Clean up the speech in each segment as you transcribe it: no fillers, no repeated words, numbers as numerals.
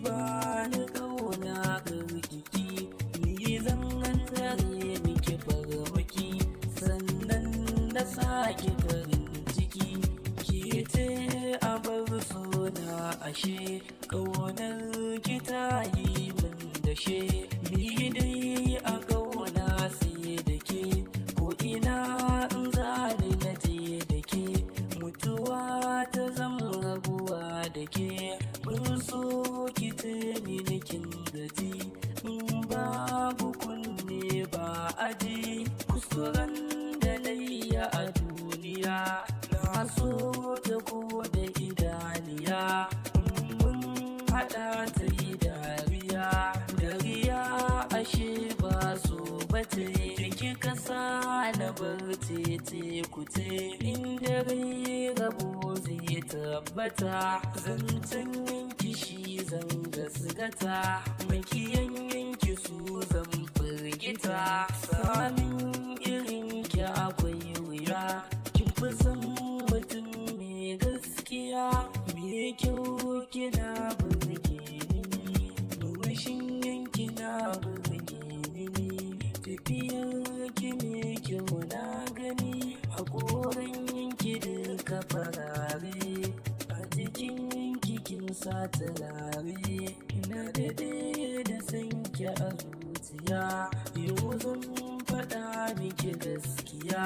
ba ni kauna karkiki ni zan zare miki farmaki sannan na sake farin ciki ke ce a bar suna ashe kaunar ki ta yi min dashe ni dai a kauna sai da ke ko ina in zane na je da ke mutuwa ta zama rabuwa da ke mun so ki tuni nikin gaji in babu kunne ba aji kuskuren da layya a duniya na so ta ko da idaniya mun haɗa ta yi dariya ashe ba so bace jiki kasa na bar tete kuce inda rai rabo zai tabbata zancen yanki shi zan gasgata makiyan yanki su zan firgita samin irin ki akwai wuya kin fi san mutum mai gaskiya mai kyau kina burge ni murmushin yanki na burge ni tafiyar ki mai kyau na gani hakoran yanki duka farare a jikin yanki kin sa turare ina daɗe da sanki a zuciya yau zan faɗa miki gaskiya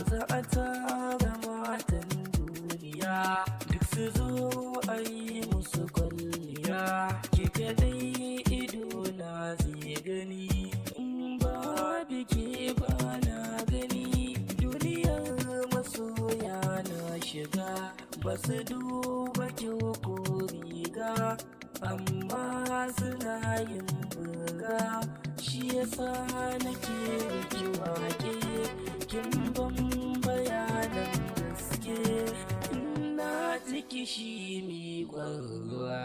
za a tara matan duniya duk su zo a yi musu kwalliya ki kadai ido na zai gani in ba biki ba na gani duniyar masoya na shiga ba su duba kyau ko riga amma suna yin burga shi yasa nake miki wake kin ban bayanan gaske ina ciki shi mi ƙwarwa